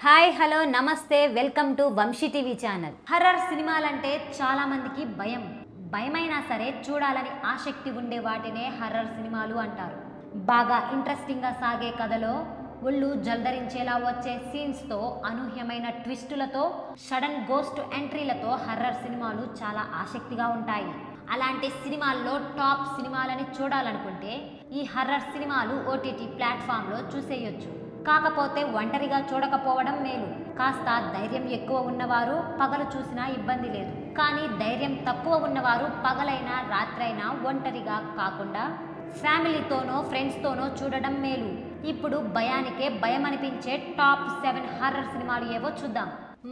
Hi hello నమస్తే welcome to Vamshi TV channel. Horror సినిమాలంటే చాలా మందికి భయమైనా సరే చూడాలని ఆసక్తి ఉండే వాటినే హర్రర్ సినిమాలు అంటారు. బాగా ఇంట్రెస్టింగ్గా సాగే కథలో ఒళ్ళు జల్దరించేలా వచ్చే సీన్స్తో అనూహ్యమైన ట్విస్టులతో సడన్ గోస్ట్ ఎంట్రీలతో హర్రర్ సినిమాలు చాలా ఆసక్తిగా ఉంటాయి. అలాంటి సినిమాల్లో టాప్ సినిమాలని చూడాలనుకుంటే ఈ హర్రర్ సినిమాలు ఓటీటీ ప్లాట్ఫామ్లో చూసేయొచ్చు. కాకపోతే ఒంటరిగా చూడకపోవడం మేలు. కాస్త ధైర్యం ఎక్కువ ఉన్నవారు పగలు చూసినా ఇబ్బంది లేదు. కానీ ధైర్యం తక్కువ ఉన్నవారు పగలైనా రాత్రైనా ఒంటరిగా కాకుండా ఫ్యామిలీతోనో ఫ్రెండ్స్తోనో చూడడం మేలు. ఇప్పుడు భయానికే భయం అనిపించే టాప్ 7 హర్రర్ సినిమాలు ఏవో చూద్దాం.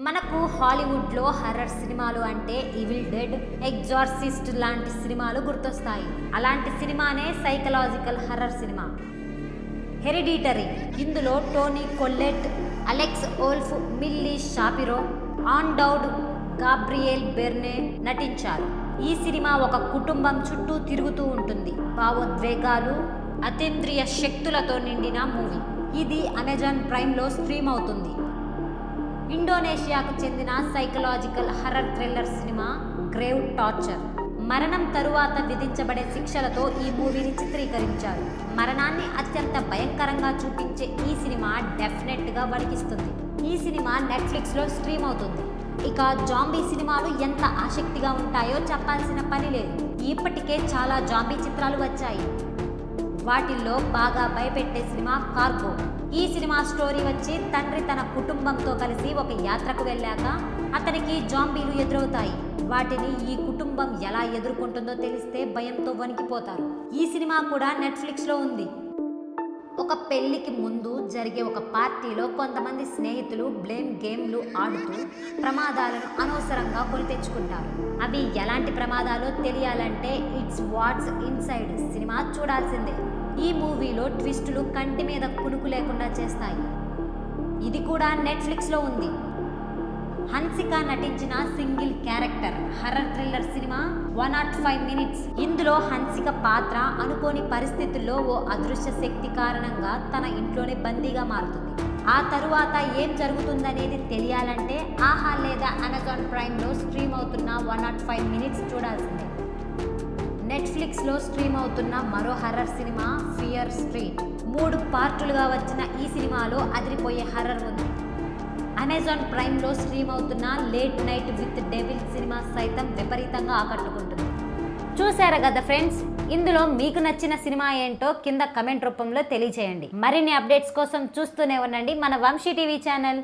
మనకు హాలీవుడ్లో హర్రర్ సినిమాలు అంటే ఈవిల్ డెడ్, ఎగ్జార్సిస్ట్ లాంటి సినిమాలు గుర్తొస్తాయి. అలాంటి సినిమానే సైకలాజికల్ హర్రర్ సినిమా హెరిడిటరీ. ఇందులో Toni Collette, Alex Wolff, Milly Shapiro, Ann Dowd, Gabriel Byrne నటించారు. ఈ సినిమా ఒక కుటుంబం చుట్టూ తిరుగుతూ ఉంటుంది. భావోద్వేగాలు, అతీంద్రియ శక్తులతో నిండిన మూవీ. ఇది అమెజాన్ ప్రైమ్లో స్ట్రీమ్ అవుతుంది. ఇండోనేషియాకు చెందిన psychological horror thriller cinema grave torture. మరణం తరువాత విధించబడే శిక్షలతో ఈ మూవీని చిత్రీకరించారు. మరణాన్ని అత్యంత భయంకరంగా చూపించే ఈ సినిమా డెఫినెట్గా వణికిస్తుంది. ఈ సినిమా నెట్ఫ్లిక్స్లో స్ట్రీమ్ అవుతుంది. ఇక జాంబీ సినిమాలు ఎంత ఆసక్తిగా ఉంటాయో చెప్పాల్సిన పని లేదు. ఇప్పటికే చాలా జాంబీ చిత్రాలు వచ్చాయి. వాటిల్లో బాగా భయపెట్టే సినిమా కార్గో. ఈ సినిమా స్టోరీ వచ్చి తండ్రి తన కుటుంబంతో కలిసి ఒక యాత్రకు వెళ్ళాక అతనికి జాంబీలు ఎదురవుతాయి. వాటిని ఈ కుటుంబం ఎలా ఎదుర్కొంటుందో తెలిస్తే భయంతో వణికిపోతారు. ఈ సినిమా కూడా నెట్ఫ్లిక్స్లో ఉంది. ఒక పెళ్లికి ముందు జరిగే ఒక పార్టీలో కొంతమంది స్నేహితులు బ్లేమ్ గేమ్లు ఆడుతూ ప్రమాదాలను అనవసరంగా కొని తెచ్చుకుంటారు. అవి ఎలాంటి ప్రమాదాలో తెలియాలంటే ఇట్స్ వాట్స్ ఇన్సైడ్ సినిమా చూడాల్సిందే. ఈ మూవీలో ట్విస్టులు కంటి మీద కునుకు లేకుండా చేస్తాయి. ఇది కూడా నెట్ఫ్లిక్స్లో ఉంది. హన్సిక నటించిన single character horror thriller cinema 105 minutes. ఇందులో హన్సిక పాత్ర అనుకోని పరిస్థితుల్లో ఓ అదృశ్య శక్తి కారణంగా తన ఇంట్లోనే బందీగా మారుతుంది. ఆ తరువాత ఏం జరుగుతుందనేది తెలియాలంటే ఆహా లేదా అమెజాన్ ప్రైమ్లో స్ట్రీమ్ అవుతున్న 105 మినిట్స్ చూడాల్సిందే. నెట్ఫ్లిక్స్లో స్ట్రీమ్ అవుతున్న మరో హర్రర్ సినిమా ఫియర్ స్ట్రీట్. 3 పార్టులుగా వచ్చిన ఈ సినిమాలో అదిరిపోయే హర్రర్ ఉంది. అమెజాన్ ప్రైమ్లో స్ట్రీమ్ అవుతున్న late night with devil cinema సైతం విపరీతంగా ఆకట్టుకుంటుంది. చూసారా కదా ఫ్రెండ్స్, ఇందులో మీకు నచ్చిన సినిమా ఏంటో కింద కమెంట్ రూపంలో తెలియజేయండి. మరిన్ని అప్డేట్స్ కోసం చూస్తూనే ఉండండి మన వంశీ టీవీ ఛానల్.